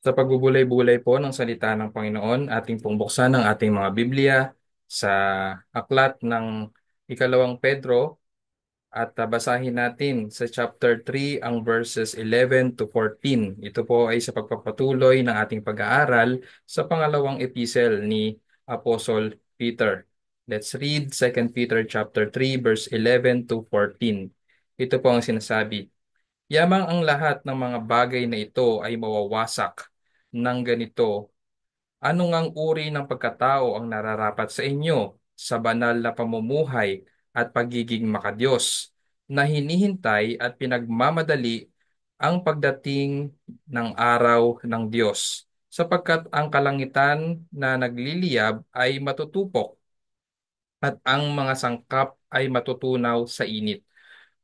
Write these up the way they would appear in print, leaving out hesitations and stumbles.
Sa pagbubulay-bulay po ng salita ng Panginoon, ating pong buksan ang ating mga Biblia sa aklat ng ikalawang Pedro at basahin natin sa chapter 3 ang verses 11 to 14. Ito po ay sa pagpapatuloy ng ating pag-aaral sa pangalawang epistle ni Apostle Peter. Let's read Second Peter chapter 3 verse 11 to 14. Ito po ang sinasabi. Yamang ang lahat ng mga bagay na ito ay mawawasak ng ganito. Ano ngang uri ng pagkatao ang nararapat sa inyo sa banal na pamumuhay at pagiging makadiyos na hinihintay at pinagmamadali ang pagdating ng araw ng Diyos, sapagkat ang kalangitan na nagliliyab ay matutupok at ang mga sangkap ay matutunaw sa init.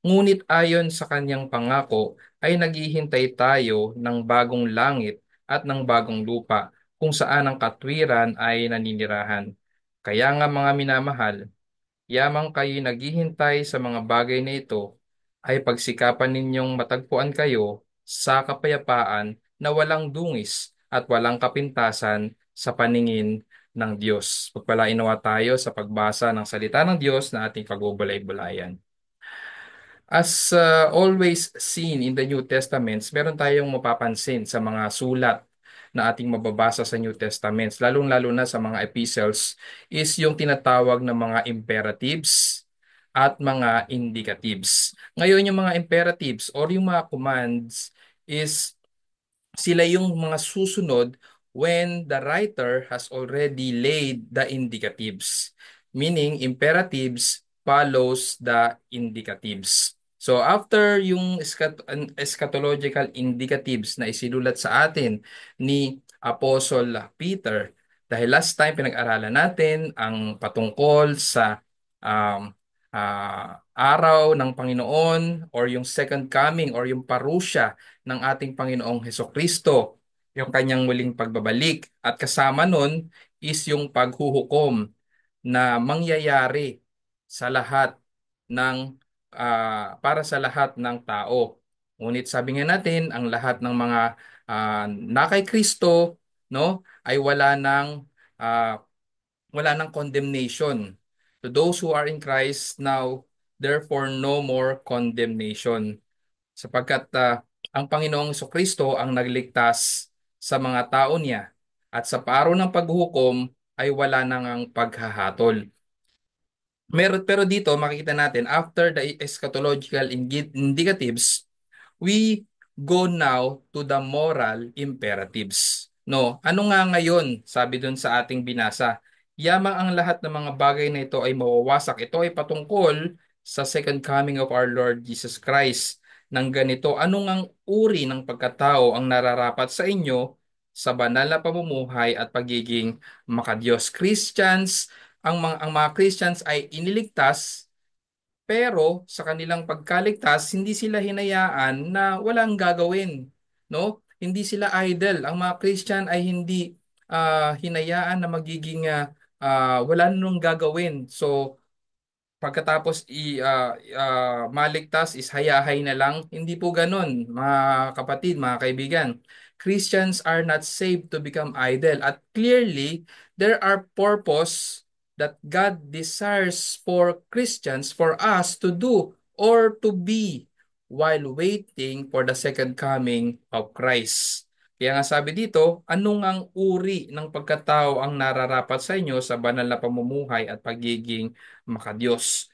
Ngunit ayon sa kanyang pangako ay naghihintay tayo ng bagong langit at ng bagong lupa kung saan ang katwiran ay naninirahan. Kaya nga mga minamahal, yamang kayo'y naghihintay sa mga bagay na ito, ay pagsikapan ninyong matagpuan kayo sa kapayapaan na walang dungis at walang kapintasan sa paningin ng Diyos. Pagpalain nawa tayo sa pagbasa ng salita ng Diyos na ating pagbubulay-bulayan. As always seen in the New Testaments, meron tayong mapapansin sa mga sulat na ating mababasa sa New Testaments, lalong-lalo na sa mga epistles, is yung tinatawag na mga imperatives at mga indicatives. Ngayon, yung mga imperatives or yung mga commands is sila yung mga susunod when the writer has already laid the indicatives. Meaning, imperatives follows the indicatives. So after yung eschatological indicatives na isinulat sa atin ni Apostle Peter, dahil last time pinag-aralan natin ang patungkol sa um, araw ng Panginoon or yung second coming or yung parusya ng ating Panginoong Hesukristo, yung kanyang muling pagbabalik. At kasama nun is yung paghuhukom na mangyayari sa lahat ng para sa lahat ng tao. Ngunit sabi nga natin, ang lahat ng mga na kay Kristo, no, ay ah, wala ng condemnation. To those who are in Christ now, therefore no more condemnation sapagkat ang Panginoong Kristo ang nagligtas sa mga tao niya at sa araw ng paghuhukom ay wala nang ang paghahatol. Pero dito makikita natin after the eschatological indicatives, we go now to the moral imperatives. No, ano nga ngayon, sabi dun sa ating binasa, yamang ang lahat ng mga bagay na ito ay mawawasak. Ito ay patungkol sa second coming of our Lord Jesus Christ. Nang ganito, ano ngang uri ng pagkatao ang nararapat sa inyo sa banal na pamumuhay at pagiging makadiyos? Ang mga Christians ay iniligtas pero sa kanilang pagkaligtas, hindi sila hinayaan na walang gagawin, no? Hindi sila idle. Ang mga Christian ay hindi hinayaan na magiging wala nang gagawin. So pagkatapos maligtas is hayahay na lang. Hindi po ganun, mga kapatid, mga kaibigan. Christians are not saved to become idle. At clearly, there are purpose that God desires for Christians, for us to do or to be while waiting for the second coming of Christ. Kaya nga sabi dito, anong ang uri ng pagkatao ang nararapat sa inyo sa banal na pamumuhay at pagiging makadiyos.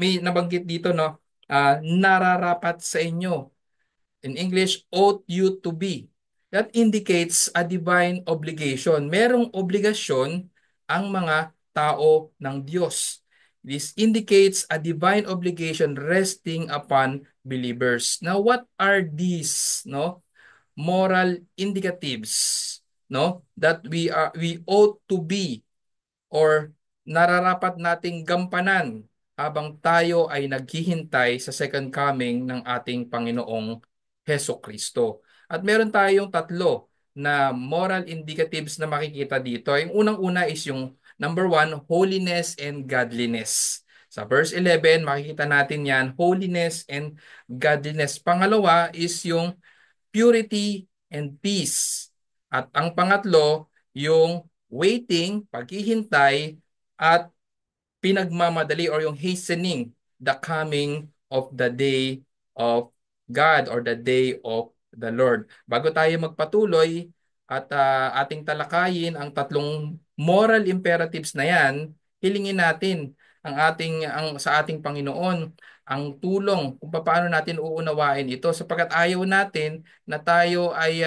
May nabanggit dito, no? Nararapat sa inyo. In English, ought you to be. That indicates a divine obligation. Merong obligasyon ang mga tao ng Diyos. This indicates a divine obligation resting upon believers. Now, what are these, no? Moral indicatives, no? That we ought to be or nararapat nating gampanan habang tayo ay naghihintay sa second coming ng ating Panginoong Heso Kristo. At meron tayong tatlo na moral indicatives na makikita dito. Yung unang-una is yung number one, holiness and godliness. Sa verse 11, makikita natin yan, holiness and godliness. Pangalawa is yung purity and peace. At ang pangatlo, yung waiting, paghihintay, at pinagmamadali or yung hastening the coming of the day of God or the day of the Lord. Bago tayo magpatuloy at ating talakayin ang tatlong moral imperatives na yan, hilingin natin sa ating Panginoon ang tulong kung paano natin uunawain ito sapagkat ayaw natin na tayo ay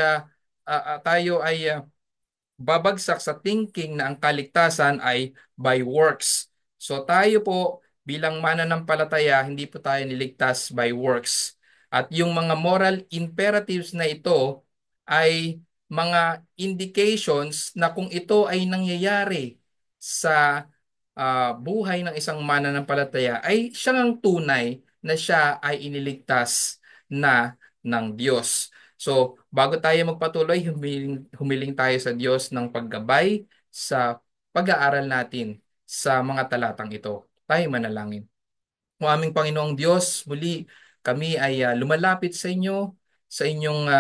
babagsak sa thinking na ang kaligtasan ay by works. So tayo po bilang mananampalataya, hindi po tayo niligtas by works. At yung mga moral imperatives na ito ay mga indications na kung ito ay nangyayari sa buhay ng isang mananampalataya ay siya ang tunay na siya ay iniligtas na ng Diyos. So, bago tayo magpatuloy, humiling tayo sa Diyos ng paggabay sa pag-aaral natin sa mga talatang ito. Tayo manalangin. O aming Panginoong Diyos, muli kami ay lumalapit sa inyo, sa inyong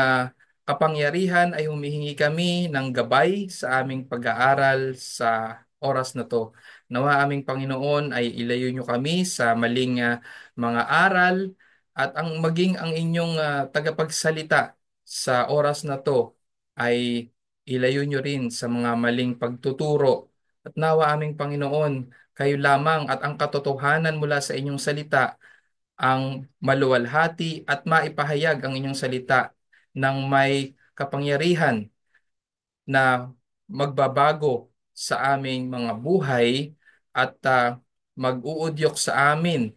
kapangyarihan ay humihingi kami ng gabay sa aming pag-aaral sa oras na to. Nawa aming Panginoon ay ilayo nyo kami sa maling mga aral at ang inyong tagapagsalita sa oras na to ay ilayo nyo rin sa mga maling pagtuturo. At nawa aming Panginoon, kayo lamang at ang katotohanan mula sa inyong salita ang maluwalhati at maipahayag ang inyong salita ng may kapangyarihan na magbabago sa aming mga buhay at mag-uudyok sa amin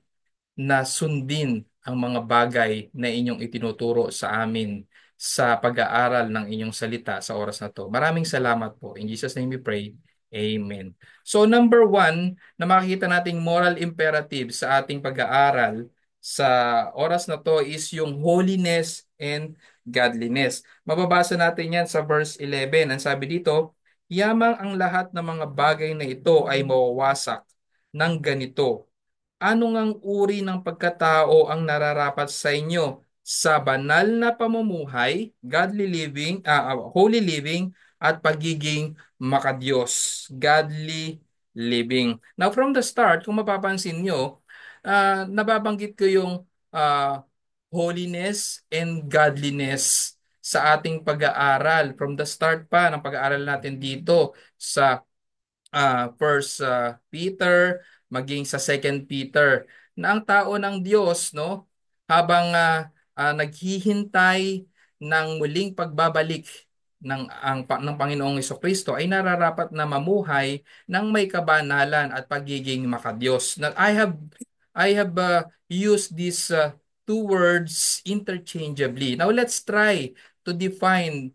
na sundin ang mga bagay na inyong itinuturo sa amin sa pag-aaral ng inyong salita sa oras na to. Maraming salamat po. In Jesus' name we pray. Amen. So number one na makikita nating moral imperative sa ating pag-aaral sa oras na to is yung holiness and godliness. Mababasa natin yan sa verse 11. Ang sabi dito, yamang ang lahat ng mga bagay na ito ay mawawasak ng ganito. Ano ngang uri ng pagkatao ang nararapat sa inyo sa banal na pamumuhay, godly living, holy living, at pagiging makadiyos, godly living. Now from the start, kung mapapansin nyo, nababanggit ko yung ah, holiness and godliness sa ating pag-aaral. From the start pa ng pag-aaral natin dito sa First Peter, maging sa Second Peter, na ang tao ng Diyos, no, habang naghihintay ng muling pagbabalik ng Panginoong Kristo ay nararapat na mamuhay ng may kabanalan at pagiging makadiyos. Now, I have used these two words interchangeably. Now let's try to define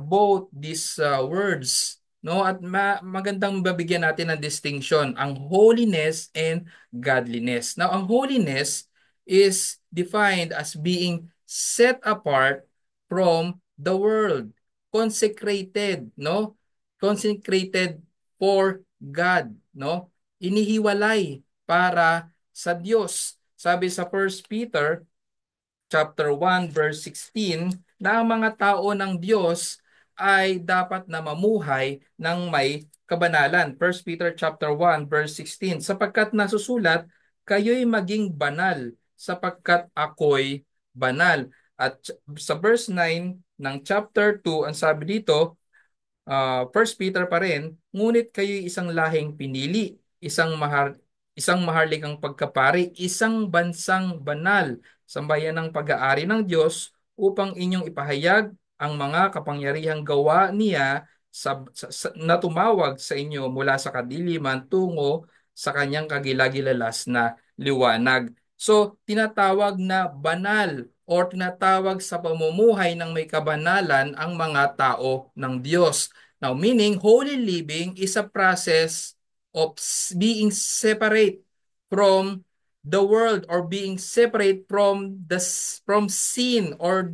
both these words, no, at magandang babigyan natin ng distinction ang holiness and godliness. Now ang holiness is defined as being set apart from the world, consecrated, no, consecrated for God, no, inihiwalay para sa Diyos. Sabi sa First Peter chapter 1 verse 16 na ang mga tao ng Diyos ay dapat na mamuhay ng may kabanalan. First Peter chapter 1 verse 16, sapagkat nasusulat, kayo'y maging banal sapagkat ako'y banal. At sa verse 9 ng chapter 2, ang sabi dito, First Peter pa rin, ngunit kayo'y isang lahing pinili, isang maharlikang pagkapari, isang bansang banal, sambayan ng pag-aari ng Diyos upang inyong ipahayag ang mga kapangyarihang gawa niya na tumawag sa inyo mula sa kadiliman tungo sa kanyang kagilagilalas na liwanag. So, tinatawag na banal or tinatawag sa pamumuhay ng may kabanalan ang mga tao ng Diyos. Now, meaning holy living is a process of being separate from the world or being separate from sin or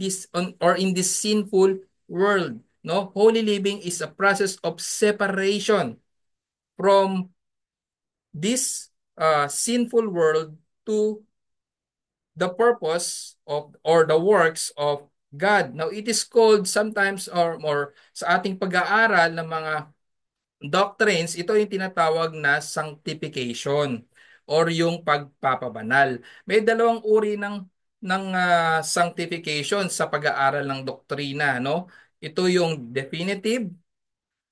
or in this sinful world. No, holy living is a process of separation from this sinful world to the purpose of or the works of God. Now, it is called sometimes or sa ating pag-aaral ng mga doctrines, ito yung tinatawag na sanctification or yung pagpapabanal. May dalawang uri ng sanctification sa pag-aaral ng doktrina, no? Ito yung definitive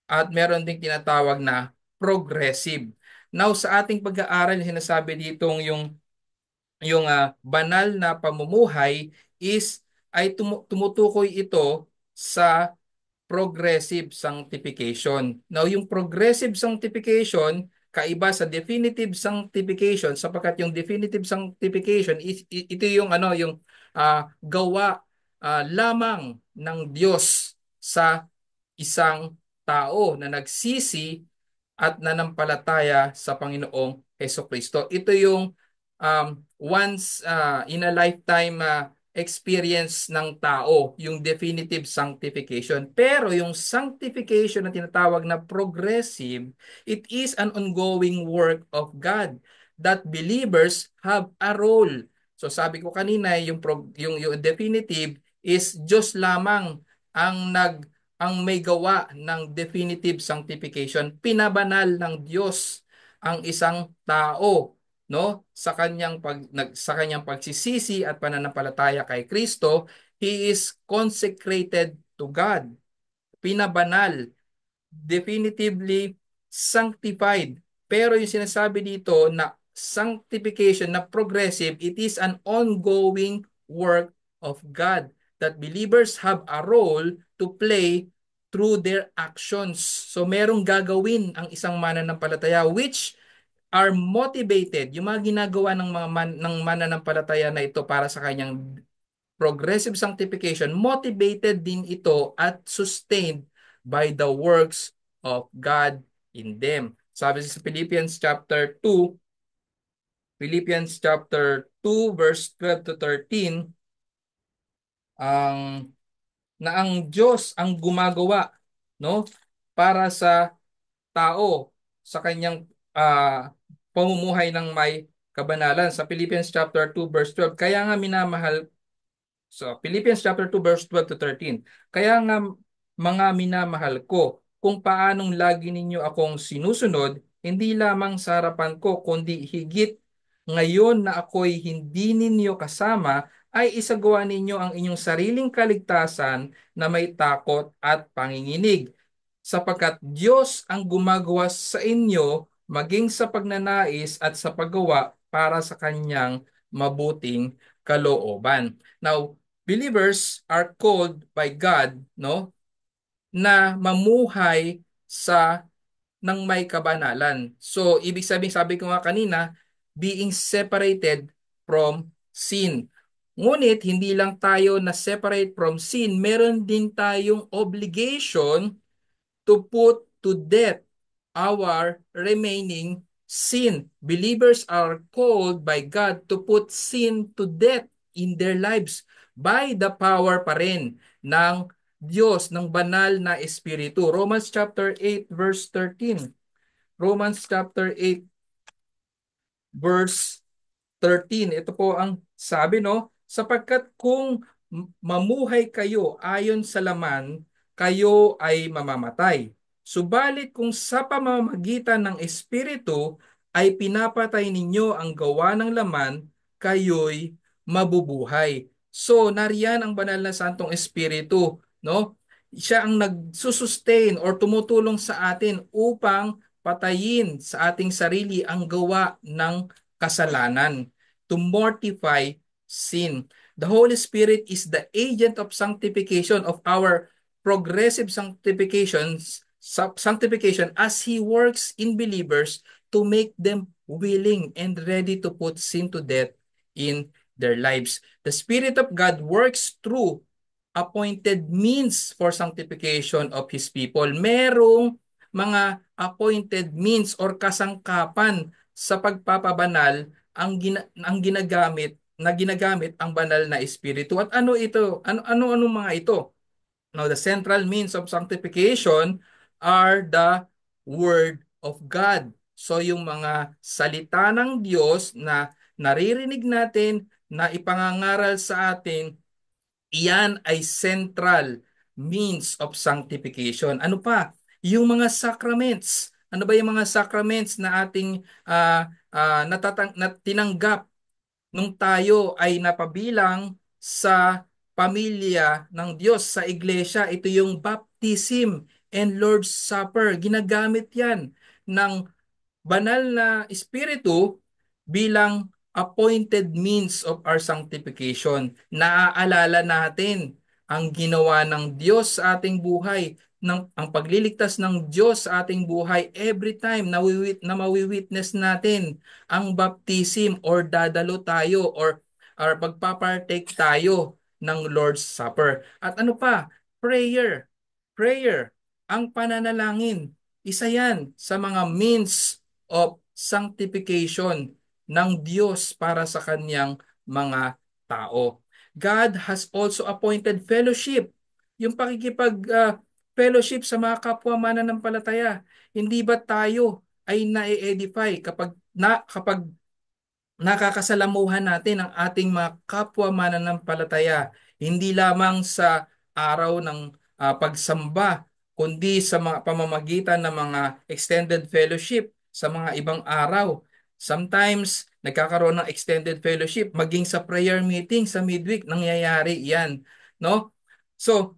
at meron ding tinatawag na progressive. Now, sa ating pag-aaral, sinasabi ditong yung banal na pamumuhay is ay tumutukoy ito sa progressive sanctification. Now, yung progressive sanctification, kaiba sa definitive sanctification sapagkat yung definitive sanctification ito yung yung gawa lamang ng Diyos sa isang tao na nagsisi at nanampalataya sa Panginoong Hesukristo. Ito yung once in a lifetime experience ng tao, yung definitive sanctification. Pero yung sanctification na tinatawag na progressive, it is an ongoing work of God that believers have a role. So sabi ko kanina, yung definitive is Diyos lamang ang may gawa ng definitive sanctification. Pinabanal ng Diyos ang isang tao, no, sa kanyang pagsisisi at pananampalataya kay Kristo. He is consecrated to God, pinabanal, definitively sanctified. Pero yung sinasabi dito na sanctification na progressive, it is an ongoing work of God that believers have a role to play through their actions. So merong gagawin ang isang mananampalataya which are motivated, yung mga ginagawa ng mananampalataya na ito para sa kanyang progressive sanctification, motivated din ito at sustained by the works of God in them. Sabi sa Philippians chapter 2 verse 12 to 13, ang na ang Diyos ang gumagawa, no, para sa tao sa kanyang pamumuhay ng may kabanalan. Sa Philippians chapter 2 verse 12, kaya nga minamahal. So, Philippians chapter 2 verse 12 to 13. Kaya nga mga minamahal ko, kung paanong lagi ninyo akong sinusunod, hindi lamang sa harapan ko, kundi higit ngayon na ako'y hindi ninyo kasama, ay isagawa ninyo ang inyong sariling kaligtasan na may takot at panginginig. Sapagkat Diyos ang gumagawa sa inyo maging sa pagnanais at sa paggawa para sa kanyang mabuting kalooban. Now, believers are called by God, no, na mamuhay sa ng may kabanalan. So, ibig sabihin, sabi ko nga kanina, being separated from sin. Ngunit hindi lang tayo na separate from sin, meron din tayong obligation to put to death our remaining sin. Believers are called by God to put sin to death in their lives by the power pa rin ng Diyos, ng banal na Espiritu. Romans chapter 8 verse 13. Romans chapter 8 verse 13. Ito po ang sabi, no, sapagkat kung mamuhay kayo ayon sa laman, kayo ay mamamatay. Subalit kung sa pamamagitan ng Espiritu ay pinapatay ninyo ang gawa ng laman, kayo'y mabubuhay. So, nariyan ang banal na Santong Espiritu, no? Siya ang nagsusustain or tumutulong sa atin upang patayin sa ating sarili ang gawa ng kasalanan, to mortify sin. The Holy Spirit is the agent of sanctification of our progressive sanctification as He works in believers to make them willing and ready to put sin to death in their lives. The Spirit of God works through appointed means for sanctification of His people. Merong mga appointed means or kasangkapan sa pagpapabanal ang ginagamit ang banal na espiritu. At ano ito? Ano mga ito? Now, the central means of sanctification are the Word of God. So, yung mga salita ng Diyos na naririnig natin, na ipangangaral sa atin Iyan ay central means of sanctification. Ano pa? Yung mga sacraments. Ano ba yung mga sacraments na ating tinanggap nung tayo ay napabilang sa pamilya ng Diyos sa iglesia? Ito yung baptism and Lord's Supper. Ginagamit yan ng banal na espiritu bilang appointed means of our sanctification. Naaalala natin ang ginawa ng Diyos sa ating buhay, ang pagliligtas ng Diyos sa ating buhay every time na mawiwitness natin ang baptism or dadalo tayo or pagpapartake tayo ng Lord's Supper. At ano pa? Prayer. Prayer. Ang pananalangin. Isa yan sa mga means of sanctification ng Diyos para sa kanyang mga tao. God has also appointed fellowship. Yung fellowship sa mga kapwa mananampalataya. Hindi ba tayo ay na-edify kapag nakakasalamuhan natin ang ating mga kapwa mananampalataya, hindi lamang sa araw ng pagsamba, kundi sa mga pamamagitan ng mga extended fellowship sa mga ibang araw. Sometimes, nagkakaroon ng extended fellowship, maging sa prayer meeting sa midweek, nangyayari yan. No? So,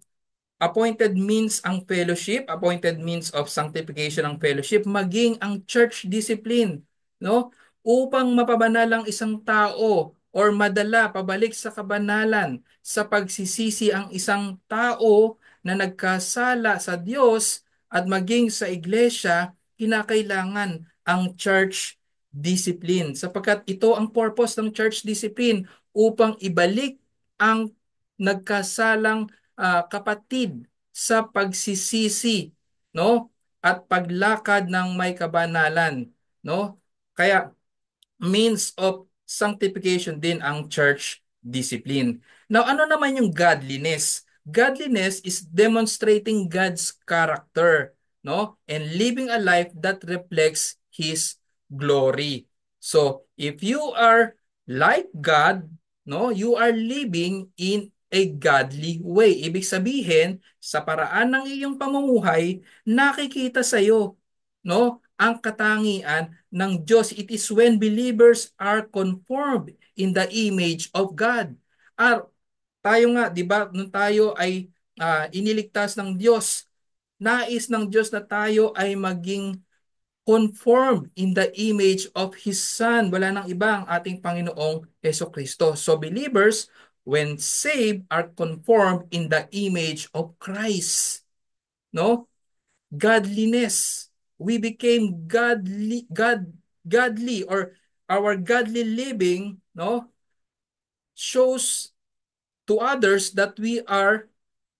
appointed means ang fellowship, appointed means of sanctification ang fellowship, maging ang church discipline, no? Upang mapabanal ang isang tao or madala pabalik sa kabanalan sa pagsisisi ang isang tao na nagkasala sa Diyos at maging sa iglesia, kinakailangan ang church discipline. Sapagkat ito ang purpose ng church discipline upang ibalik ang nagkasalang kapatid sa pagsisisi, no? At paglakad ng may kabanalan, no? Kaya means of sanctification din ang church discipline. Now, ano naman yung godliness? Godliness is demonstrating God's character, no? And living a life that reflects His glory. So, if you are like God, no, you are living in a godly way. Ibig sabihin, sa paraan ng iyong pamumuhay, nakikita sa iyo, no, ang katangian ng Diyos. It is when believers are conformed in the image of God. Tayo nga, di ba, nung tayo ay iniligtas ng Diyos, nais ng Diyos na tayo ay maging conformed in the image of His Son. Wala nang iba ang ating Panginoong Kristo. So believers, when saved, are conformed in the image of Christ. No? Godliness. We became godly, or our godly living, no, shows to others that we are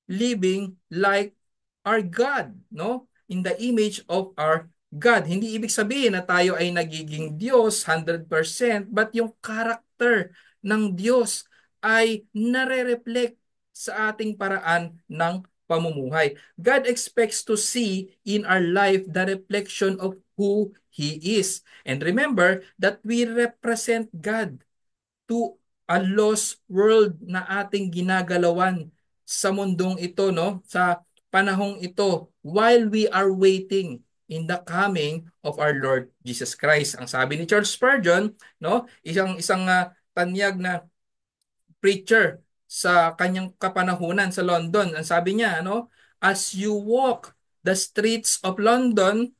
living like our God, no? In the image of our God. Hindi ibig sabihin na tayo ay nagiging Diyos 100%, but yung character ng Diyos ay nare-reflect sa ating paraan ng pamumuhay. God expects to see in our life the reflection of who He is. And remember that we represent God to a lost world na ating ginagalawan sa mundong ito, no? Sa panahong ito, while we are waiting in the coming of our Lord Jesus Christ. Ang sabi ni Charles Spurgeon, no? Isang tanyag na preacher sa kanyang kapanahunan sa London. Ang sabi niya, ano? As you walk the streets of London,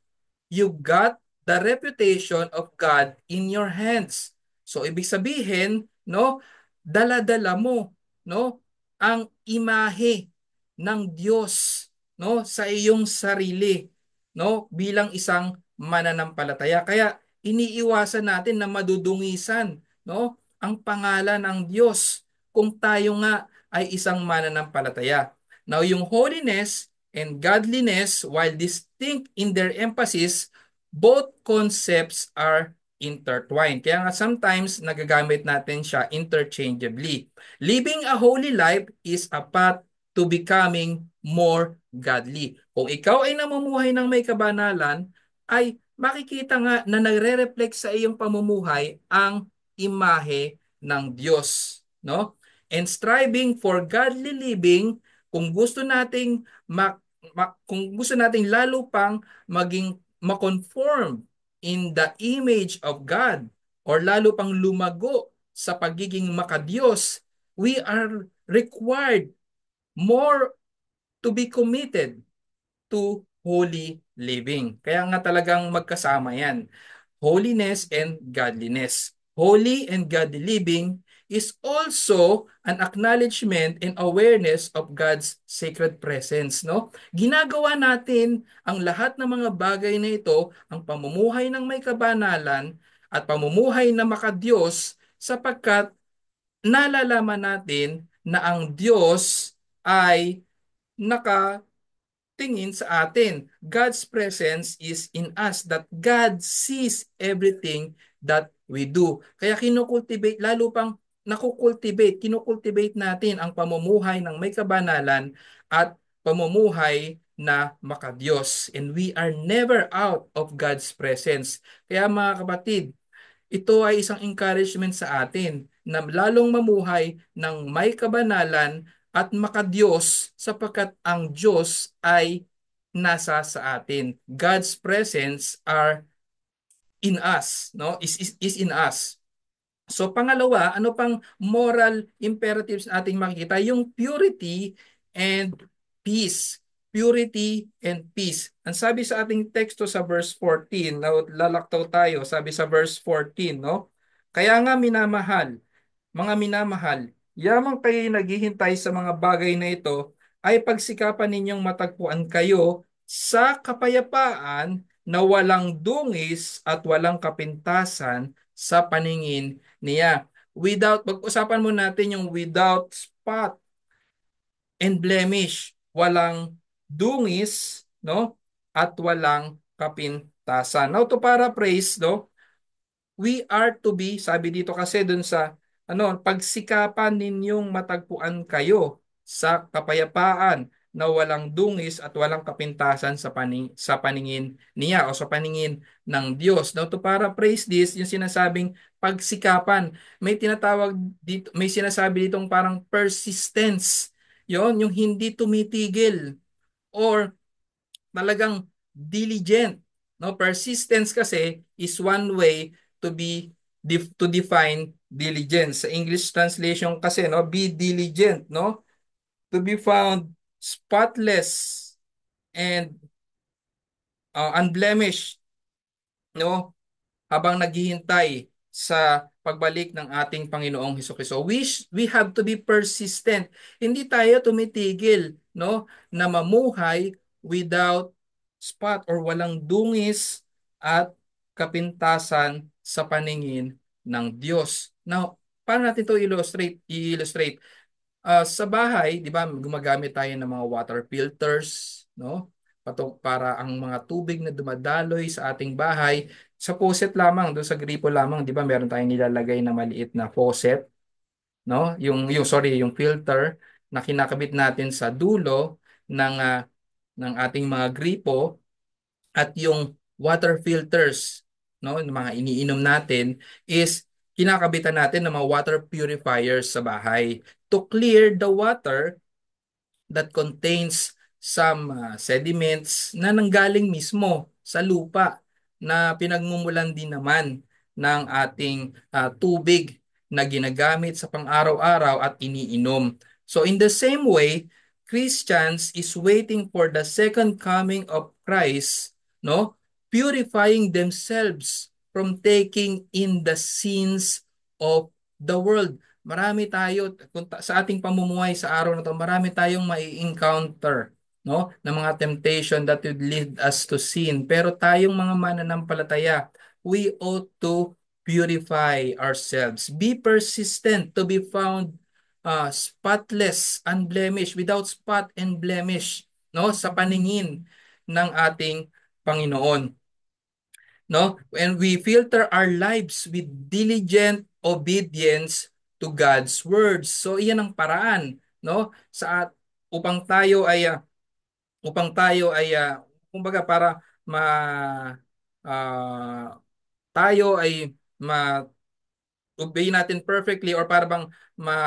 you got the reputation of God in your hands. So ibig sabihin, no, dala-dala mo, no, ang imahe ng Diyos, no, sa iyong sarili, no, bilang isang mananampalataya. Kaya iniiwasan natin na madudungisan, no, ang pangalan ng Diyos kung tayo nga ay isang mananampalataya. Now, yung holiness and godliness, while distinct in their emphasis, both concepts are intertwined. Kaya nga sometimes nagagamit natin siya interchangeably. Living a holy life is a path to becoming more godly. Kung ikaw ay namumuhay ng may kabanalan, ay makikita nga na nagre-reflect sa iyong pamumuhay ang imahe ng Diyos, no? and striving for godly living, kung gusto nating kung gusto nating lalo pang maging makonform in the image of God or lalo pang lumago sa pagiging makadiyos, we are required more to be committed to holy living. Kaya nga talagang magkasama yan. Holiness and godliness. Holy and godly living is also an acknowledgement and awareness of God's sacred presence, no? Ginagawa natin ang lahat ng mga bagay na ito, ang pamumuhay ng may kabanalan at pamumuhay na makadiyos sapagkat nalalaman natin na ang Diyos ay naka tingin sa atin. God's presence is in us, that God sees everything that we do. Kaya kinukultivate, lalo pang kinukultivate natin ang pamumuhay ng may kabanalan at pamumuhay na makadiyos. And we are never out of God's presence. Kaya mga kapatid, ito ay isang encouragement sa atin na lalong mamuhay ng may kabanalan at makadiyos sapagkat ang Diyos ay nasa sa atin. God's presence are in us, no? Is in us. So pangalawa, ano pang moral imperatives na ating makikita? Yung purity and peace. Purity and peace. Ang sabi sa ating teksto sa verse 14, na lalaktaw tayo, sabi sa verse 14, no? Kaya nga minamahal, mga minamahal, yamang kayo naghihintay sa mga bagay na ito, ay pagsikapan ninyong matagpuan kayo sa kapayapaan na walang dungis at walang kapintasan sa paningin niya. Pag-usapan mo natin yung without spot and blemish, walang dungis, no? At walang kapintasan. Now to paraphrase, no? We are to be, sabi dito kasi dun sa pagsikapan ninyong matagpuan kayo sa kapayapaan na walang dungis at walang kapintasan sa paningin niya o sa paningin ng Diyos. Now to paraphrase this, yung sinasabing pagsikapan, may sinasabi ditong parang persistence. Yon, yung hindi tumitigil or talagang diligent. No, persistence kasi is one way to to define diligence. Sa English translation kasi, no, be diligent, no, to be found spotless and unblemished, no, habang naghihintay sa pagbalik ng ating Panginoong Hesukristo. We have to be persistent. Hindi tayo tumitigil, no, na mamuhay without spot or walang dungis at kapintasan sa paningin ng Diyos. Now, paano natin ito i-illustrate? Sa bahay, di ba, gumagamit tayo ng mga water filters, no? Para ang mga tubig na dumadaloy sa ating bahay, sa faucet lamang, doon sa gripo lamang, di ba, meron tayong nilalagay na maliit na faucet, no? Yung filter na kinakabit natin sa dulo ng ating mga gripo at yung water filters, no, yung mga iniinom natin is kinakabitan natin ng mga water purifiers sa bahay to clear the water that contains some sediments na nanggaling mismo sa lupa na pinagmumulan din naman ng ating tubig na ginagamit sa pang-araw-araw at iniinom. So in the same way, Christians is waiting for the second coming of Christ, no? Purifying themselves from taking in the sins of the world. Marami tayo sa ating pamumuhay sa araw na to, marami tayong mai-encounter, no, ng mga temptation that would lead us to sin. Pero tayong mga mananampalataya, we ought to purify ourselves. Be persistent to be found spotless, unblemished, without spot and blemish, no, sa paningin ng ating Panginoon, no? And we filter our lives with diligent obedience to God's words. So iyan ang paraan, no? Upang tayo ay kumbaga para ma ah, tayo ay ma obey natin perfectly or para bang ma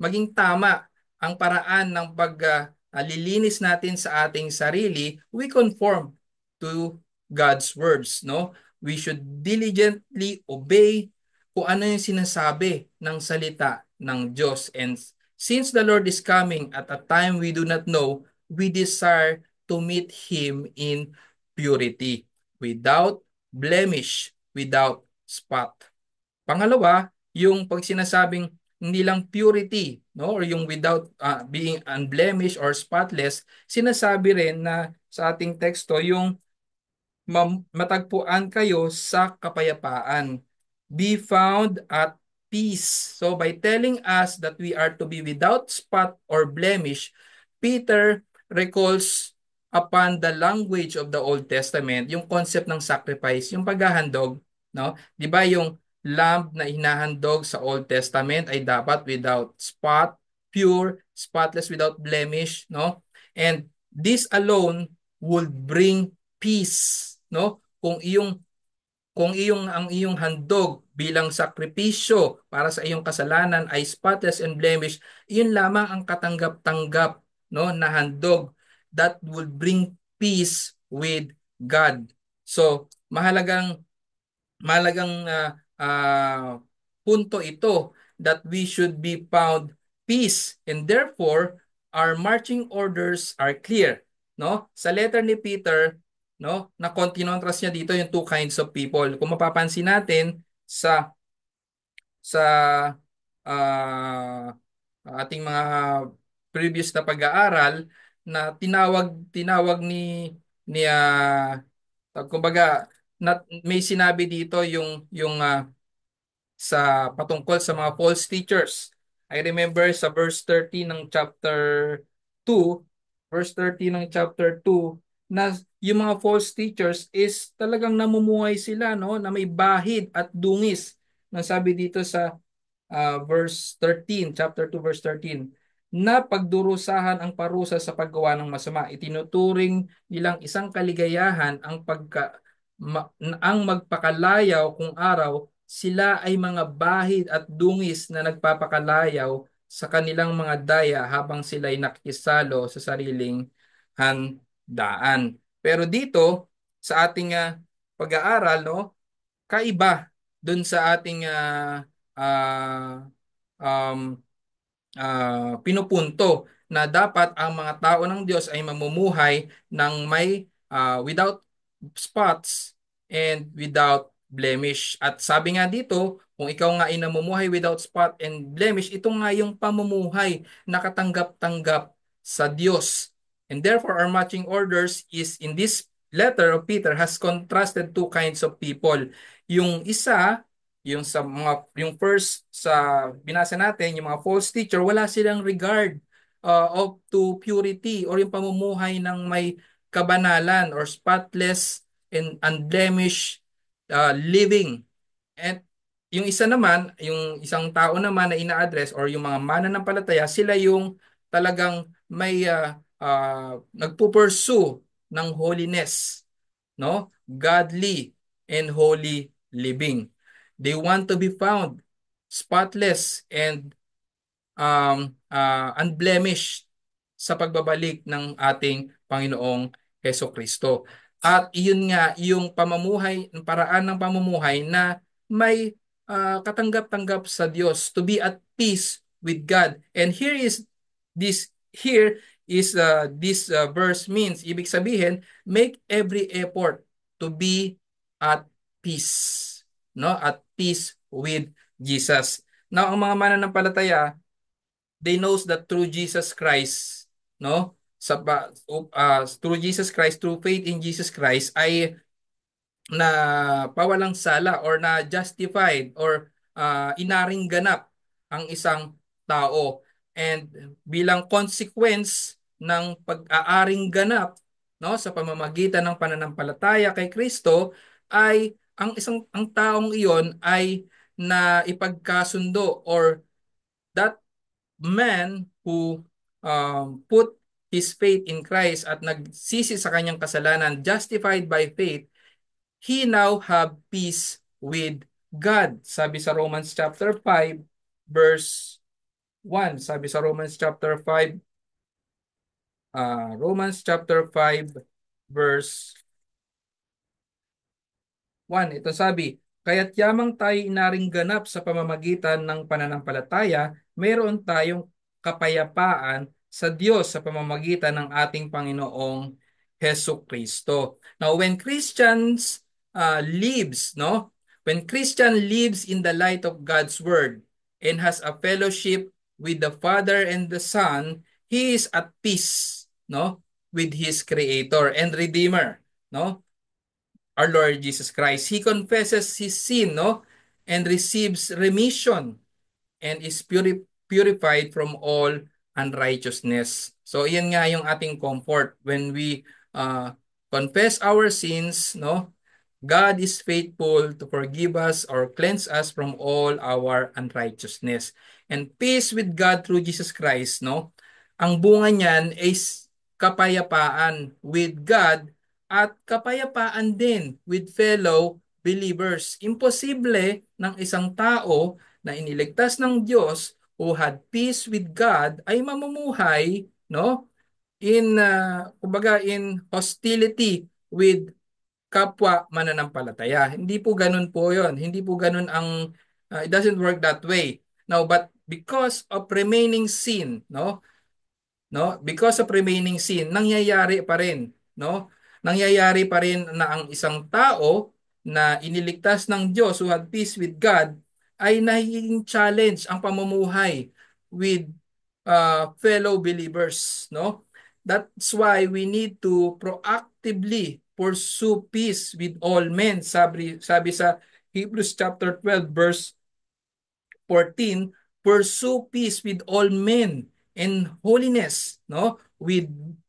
maging tama ang paraan ng paglilinis natin sa ating sarili, we conform to God's words, no? We should diligently obey kung ano yung sinasabi ng salita ng Diyos. And since the Lord is coming at a time we do not know, we desire to meet Him in purity, without blemish, without spot. Pangalawa, yung pag sinasabing hindi lang purity, no, or yung without being unblemished or spotless, sinasabi rin na sa ating teksto yung matagpuan kayo sa kapayapaan. Be found at peace. So by telling us that we are to be without spot or blemish, Peter recalls upon the language of the Old Testament, yung concept ng sacrifice, yung paghahandog, no? 'Di ba yung lamb na hinahandog sa Old Testament ay dapat without spot, pure, spotless, without blemish, no? And this alone would bring peace, no? Kung iyong ang iyong handog bilang sakripisyo para sa iyong kasalanan ay spotless and blemish, iyon lamang ang katanggap-tanggap, no, na handog that will bring peace with God. So, mahalagang punto ito that we should be found peace, and therefore our marching orders are clear, no? Sa letter ni Peter, no, na kontinontras niya dito yung two kinds of people. Kung mapapansin natin sa ah, ating mga previous na pag-aaral, na tinawag ni kumbaga, may sinabi dito yung sa patungkol sa mga false teachers. I remember sa verse 30 ng chapter 2, verse 30 ng chapter 2, na yung mga false teachers is talagang namumuhay sila, no, na may bahid at dungis. Nang sabi dito sa verse 13, chapter 2 verse 13, na pagdurusahan ang parusa sa paggawa ng masama. Itinuturing nilang isang kaligayahan ang magpakalayaw kung araw sila ay mga bahid at dungis na nagpapakalayaw sa kanilang mga daya habang sila ay nakikisalo sa sariling handaan. Pero dito sa ating pag-aaral, no, kaiba dun sa ating um, pinupunto na dapat ang mga tao ng Diyos ay mamumuhay ng may without spots and without blemish. At sabi nga dito, kung ikaw nga ay namumuhay without spot and blemish, ito nga yung pamumuhay na katanggap-tanggap sa Diyos. And therefore, our marching orders is in this letter of Peter has contrasted two kinds of people. Yung isa, yung first sa binasa natin, yung mga false teacher, wala silang regard of to purity or yung pamumuhay ng may kabanalan or spotless and unblemished living. At yung isa naman, yung isang tao naman na ina-address or yung mga mananampalataya, sila yung talagang may nagpupursue ng holiness, no? Godly and holy living. They want to be found spotless and unblemished sa pagbabalik ng ating Panginoong Heso Kristo. At iyon nga yung paraan ng pamumuhay na may katanggap-tanggap sa Diyos, to be at peace with God. And this verse means, ibig sabihin, make every effort to be at peace, no? At peace with Jesus. Now, ang mga mananampalataya, they knows that through Jesus Christ, no? Through Jesus Christ, through faith in Jesus Christ, ay na pawalang sala or na justified or inaring ganap ang isang tao. And bilang consequence ng pag-aaring ganap, no, sa pamamagitan ng pananampalataya kay Kristo, ay ang taong iyon ay na ipagkasundo, or that man who put his faith in Christ at nagsisi sa kanyang kasalanan, justified by faith, he now have peace with God. Sabi sa Romans chapter 5, verse 1. Sabi sa Romans chapter 5 verse 1, ito sabi, kaya't yamang tayo inaring ganap sa pamamagitan ng pananampalataya, mayroon tayong kapayapaan sa Diyos sa pamamagitan ng ating Panginoong Heso Kristo. Now, when Christians lives, no? When Christian lives in the light of God's word and has a fellowship with the Father and the Son, he is at peace, no? With his Creator and Redeemer, no? Our Lord Jesus Christ. He confesses his sin, no? And receives remission and is purified from all unrighteousness. So, yan nga yung ating comfort when we confess our sins, no? God is faithful to forgive us or cleanse us from all our unrighteousness. And peace with God through Jesus Christ, no? Ang bunga niyan is kapayapaan with God at kapayapaan din with fellow believers. Imposible ng isang tao na iniligtas ng Diyos who had peace with God ay mamumuhay, no, in kumbaga in hostility with kapwa mananampalataya. Hindi po ganun po 'yon. Hindi po ganun ang it doesn't work that way. Now, but because of remaining sin, no, because of remaining sin, nangyayari pa rin, no? Nangyayari pa rin na ang isang tao na iniligtas ng Diyos who had peace with God ay nagiging challenge ang pamumuhay with fellow believers, no? That's why we need to proactively pursue peace with all men. Sabi sa Hebrews chapter 12 verse 14, pursue peace with all men and holiness, no?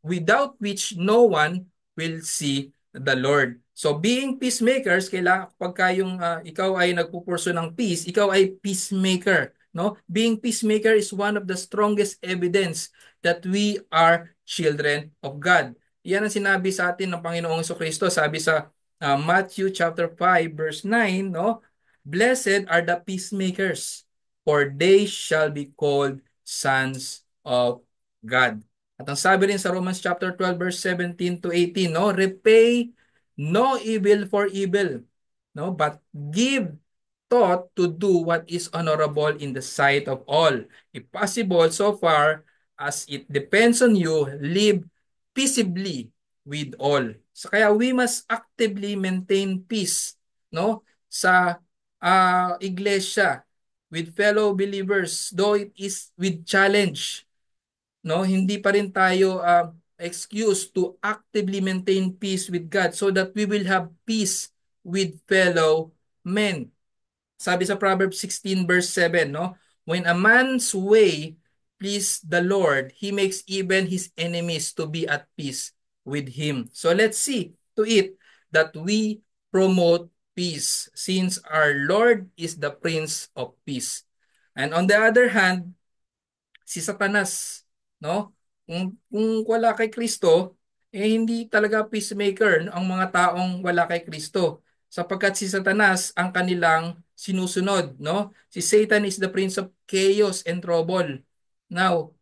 Without which no one will see the Lord. So being peacemakers, kailangan pagka yung ikaw ay nagpupurso ng peace, ikaw ay peacemaker, no? Being peacemaker is one of the strongest evidence that we are children of God. Yan ang sinabi sa atin ng Panginoong Jesucristo, sabi sa Matthew chapter 5 verse 9, no? Blessed are the peacemakers, for they shall be called sons of God. At ang sabi rin sa Romans chapter 12 verse 17 to 18, no, repay no evil for evil, no, but give thought to do what is honorable in the sight of all. If possible, so far as it depends on you, live peaceably with all. So kaya we must actively maintain peace, no, sa iglesia with fellow believers, though it is with challenge, no, hindi pa rin tayo excuse to actively maintain peace with God so that we will have peace with fellow men. Sabi sa Proverbs 16 verse 7, no, when a man's way please the Lord, he makes even his enemies to be at peace with him. So let's see to it that we promote peace since our Lord is the Prince of Peace. And on the other hand, si Satanas, no? Kung wala kay Kristo, hindi talaga peacemaker ang mga taong wala kay Kristo. Sapagkat si Satanas ang kanilang sinusunod, no? Si Satan is the prince of chaos and trouble. Now,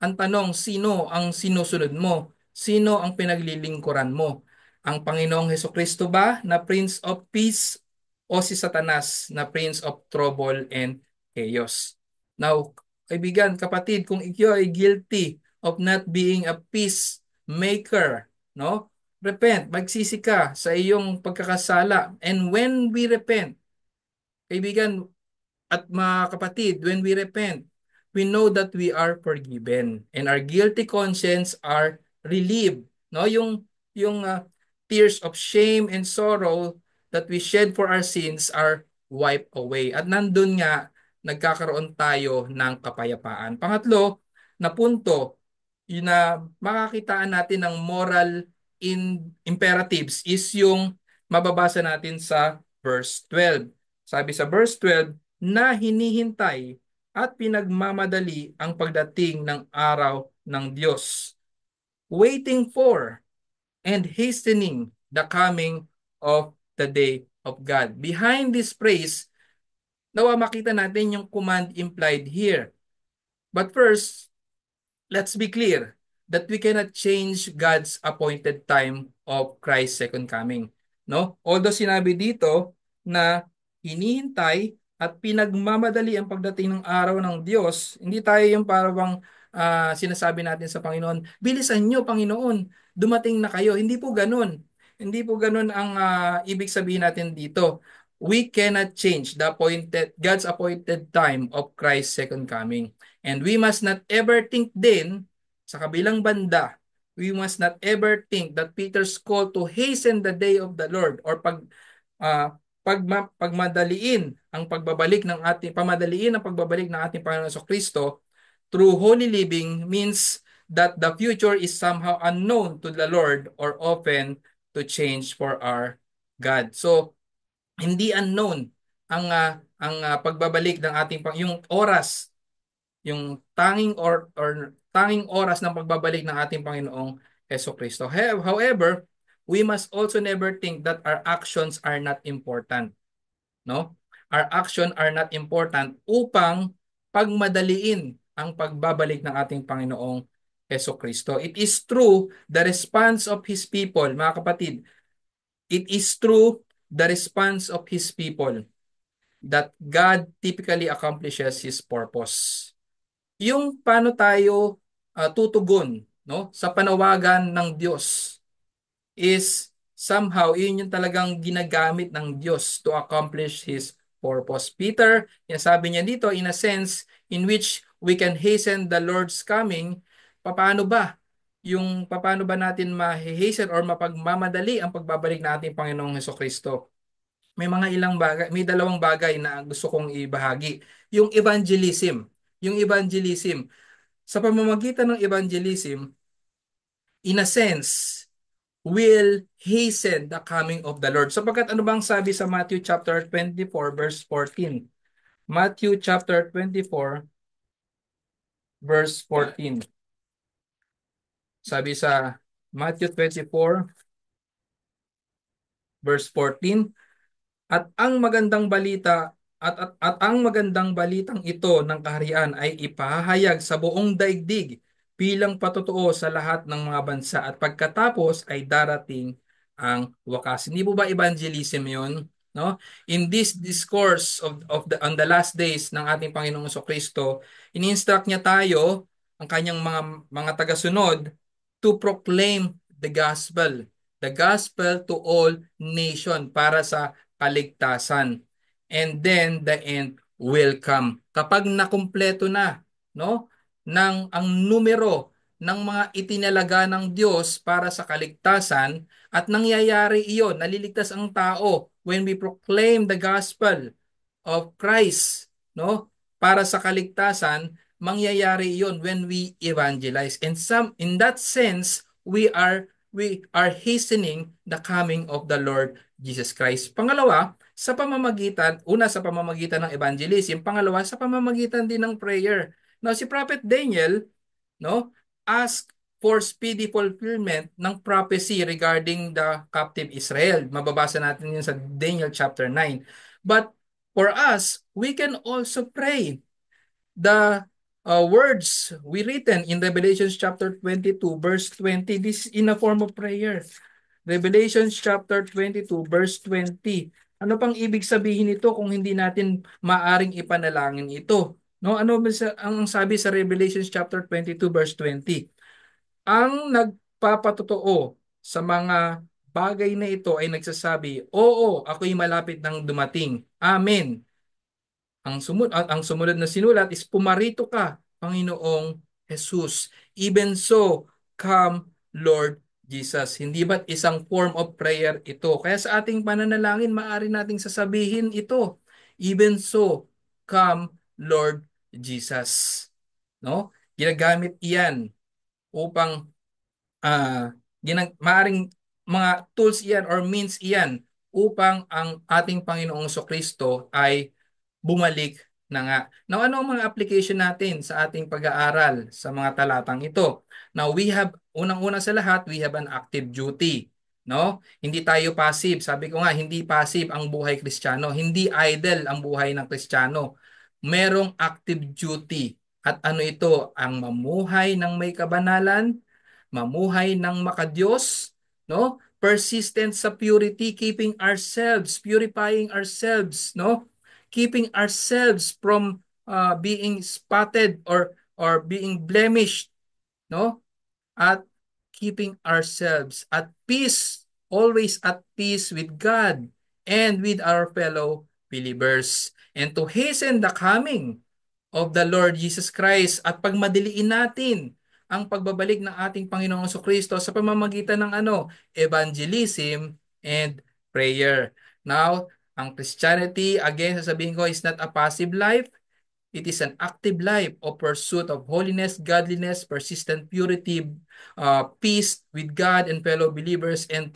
ang tanong, sino ang sinusunod mo? Sino ang pinaglilingkuran mo? Ang Panginoong Hesukristo ba na Prince of Peace o si Satanas na Prince of Trouble and Chaos? Now, kaibigan, kapatid, kung ikaw ay guilty of not being a peacemaker, no? Repent, magsisi ka sa iyong pagkakasala. And when we repent, kaibigan, at mga kapatid, when we repent, we know that we are forgiven and our guilty conscience are relieved. No, yung tears of shame and sorrow that we shed for our sins are wiped away. At nandun nga nagkakaroon tayo ng kapayapaan. Pangatlo, na punto, yun na makakitaan natin ng moral imperatives is yung mababasa natin sa verse 12. Sabi sa verse 12, na hinihintay at pinagmamadali ang pagdating ng araw ng Diyos, waiting for and hastening the coming of the day of God. Behind this phrase, nawa makita natin yung command implied here. But first, let's be clear that we cannot change God's appointed time of Christ's second coming. No? Although sinabi dito na hinihintay at pinagmamadali ang pagdating ng araw ng Diyos, hindi tayo yung parang sinasabi natin sa Panginoon, bilisan nyo, Panginoon, dumating na kayo. Hindi po ganun. Hindi po ganun ang ibig sabihin natin dito. We cannot change God's appointed time of Christ's second coming. And we must not ever think din, sa kabilang banda, we must not ever think that Peter's call to hasten the day of the Lord or pamadaliin ang pagbabalik ng ating Panginoon Kristo through holy living means that the future is somehow unknown to the Lord or often to change for our God. So, hindi unknown ang pagbabalik ng yung oras, yung tanging tanging oras ng pagbabalik ng ating Panginoong Kristo. However, we must also never think that our actions are not important, no? Our action are not important upang pagmadaliin ang pagbabalik ng ating Panginoong Kristo. It is true the response of his people, mga kapatid. It is true the response of his people that God typically accomplishes his purpose. Yung paano tayo tutugon, no, sa panawagan ng Diyos is somehow yun yung talagang ginagamit ng Diyos to accomplish His purpose. Peter, yung sabi niya dito, in a sense in which we can hasten the Lord's coming, paano ba natin ma-hasten or mapagmamadali ang pagbabalik ng ating Panginoong Hesukristo? May dalawang bagay na gusto kong ibahagi. Yung evangelism. Yung evangelism. Sa pamamagitan ng evangelism, in a sense, will hasten the coming of the Lord. Sapagkat ano bang sabi sa Matthew chapter 24 verse 14? Matthew chapter 24 verse 14. Sabi sa Matthew 24 verse 14, at ang magandang balitang ito ng kaharian ay ipahayag sa buong daigdig bilang patotoo sa lahat ng mga bansa at pagkatapos ay darating ang wakas. Hindi po ba evangelism 'yon? No? In this discourse on the last days ng ating Panginoong Kristo, ini-instruct niya tayo, ang kanyang mga tagasunod, to proclaim the gospel to all nation para sa kaligtasan. And then the end will come. Kapag nakumpleto na, no, ang numero ng mga itinalaga ng Diyos para sa kaligtasan at nangyayari iyon, naliligtas ang tao when we proclaim the gospel of Christ, no? Para sa kaligtasan, mangyayari iyon when we evangelize. And in that sense, we are hastening the coming of the Lord Jesus Christ. Pangalawa, sa pamamagitan ng evangelism, pangalawa, sa pamamagitan din ng prayer. Now, si Prophet Daniel, no, asked for speedy fulfillment ng prophecy regarding the captive Israel. Mababasa natin yun sa Daniel chapter 9. But for us, we can also pray the words we written in Revelation chapter 22 verse 20. This is in a form of prayer. Revelation chapter 22 verse 20. Ano pang ibig sabihin nito kung hindi natin maaring ipanalangin ito? No, ang sabi sa Revelation chapter 22 verse 20? Ang nagpapatotoo sa mga bagay na ito ay nagsasabi, "Oo, ako'y malapit ng dumating." Amen. Ang sumunod na sinulat is, "Pumarito ka, Panginoong Jesus. Even so, come, Lord Jesus." Hindi ba't isang form of prayer ito? Kaya sa ating pananalangin, maaari nating sasabihin ito, "Even so, come, Lord Jesus." No? Ginagamit iyan upang maaring mga tools iyan or means iyan upang ang ating Panginoong Kristo ay bumalik na nga. Now, ano ang mga application natin sa ating pag-aaral sa mga talatang ito? Now, unang-una sa lahat, we have an active duty. No? Hindi tayo passive. Sabi ko nga, hindi passive ang buhay Kristiyano. Hindi idle ang buhay ng Kristiyano. Merong active duty At ano ito? Ang mamuhay ng may kabanalan, mamuhay ng makadiyos, no? Persistent sa purity, keeping ourselves, purifying ourselves, no? Keeping ourselves from being spotted or being blemished, no? At keeping ourselves at peace, always at peace with God and with our fellow believers, and to hasten the coming of the Lord Jesus Christ, at pagmadiliin natin ang pagbabalik ng ating Panginoong Kristo sa pamamagitan ng evangelism and prayer. Now, ang Christianity, again, sasabihin ko, is not a passive life. It is an active life of pursuit of holiness, godliness, persistent purity, peace with God and fellow believers, and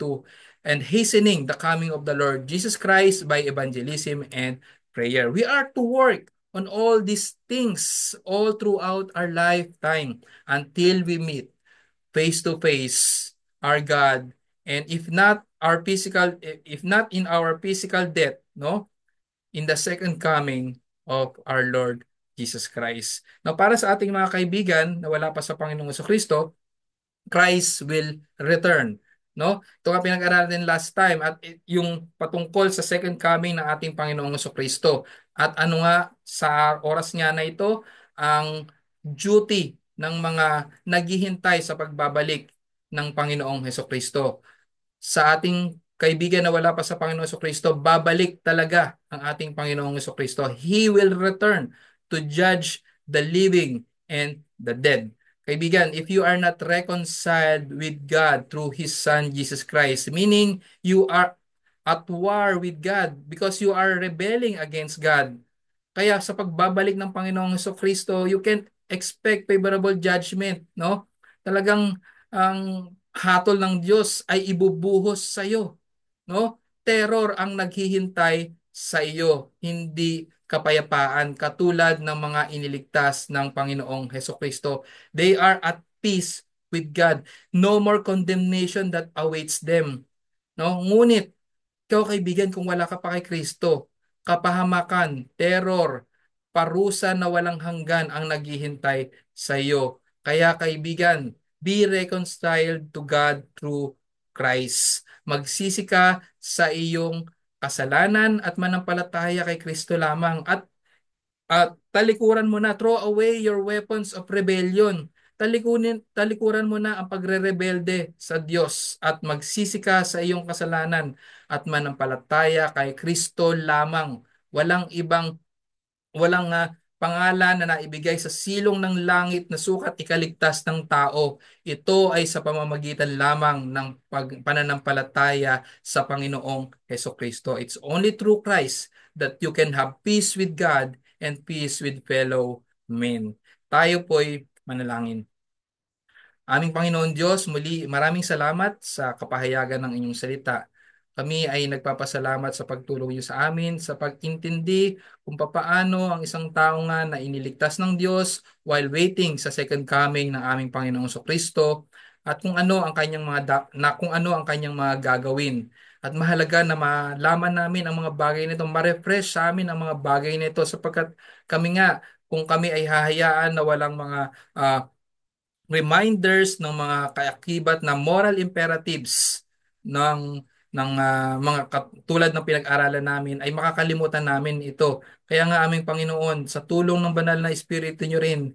hastening the coming of the Lord Jesus Christ by evangelism and prayer. We are to work on all these things all throughout our lifetime until we meet face to face our God, and if not in our physical death, no, in the second coming of our Lord Jesus Christ. Now, para sa ating mga kaibigan na wala pa sa Panginoong Kristo, Christ will return. No? Ito nga pinag-aralan din last time, at yung patungkol sa second coming ng ating Panginoong Kristo. At ano nga sa oras nga na ito, ang duty ng mga naghihintay sa pagbabalik ng Panginoong Kristo. Sa ating kaibigan na wala pa sa Panginoong Kristo, babalik talaga ang ating Panginoong Kristo. He will return to judge the living and the dead. Kaibigan, if you are not reconciled with God through His Son, Jesus Christ, meaning you are at war with God because you are rebelling against God. Kaya sa pagbabalik ng Panginoong Kristo, you can't expect favorable judgment, no? Talagang ang hatol ng Diyos ay ibubuhos sa iyo, no? Terror ang naghihintay sa iyo, hindi kapayapaan katulad ng mga iniligtas ng Panginoong Kristo. They are at peace with God. No more condemnation that awaits them, no? Ngunit ikaw, kaibigan, kung wala ka pa kay Kristo, kapahamakan, terror, parusa na walang hanggan ang naghihintay sa iyo. Kaya, kaibigan, be reconciled to God through Christ. Magsisi ka sa iyong kasalanan at manampalataya kay Kristo lamang, at talikuran mo na, throw away your weapons of rebellion. Talikuran mo na ang pagre-rebelde sa Diyos at magsisi ka sa iyong kasalanan at manampalataya kay Kristo lamang. Walang pangalan na naibigay sa silong ng langit na sukat ikaligtas ng tao. Ito ay sa pamamagitan lamang ng pananampalataya sa Panginoong Heso Kristo. It's only through Christ that you can have peace with God and peace with fellow men. Tayo po'y manalangin. Aming Panginoon Diyos, muli maraming salamat sa kapahayagan ng inyong salita. Kami ay nagpapasalamat sa pagtulong niyo sa amin, sa pag-intindi kung papaano ang isang tao nga na iniligtas ng Diyos while waiting sa second coming ng aming Panginoong Kristo, at kung ano ang kanyang kung ano ang kanyang mga gagawin. At mahalaga na malaman namin ang mga bagay nito, ma-refresh sa amin ang mga bagay nito, sapagkat kami nga, kung kami ay hahayaan na walang mga reminders ng mga kaakibat na moral imperatives ng mga tulad ng pinag-aralan namin, ay makakalimutan namin ito. Kaya nga, aming Panginoon, sa tulong ng banal na Espiritu nyo rin,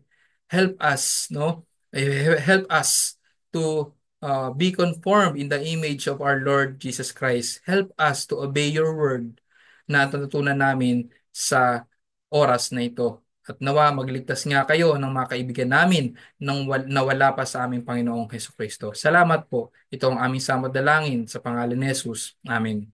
help us, no? Help us to be conformed in the image of our Lord Jesus Christ. Help us to obey your word na natutunan namin sa oras na ito. At nawa magligtas nga kayo ng mga kaibigan namin nawala pa sa aming Panginoong Hesus Kristo. Salamat po. Ito ang aming samot dalangin sa pangalan ni Jesus. Amen.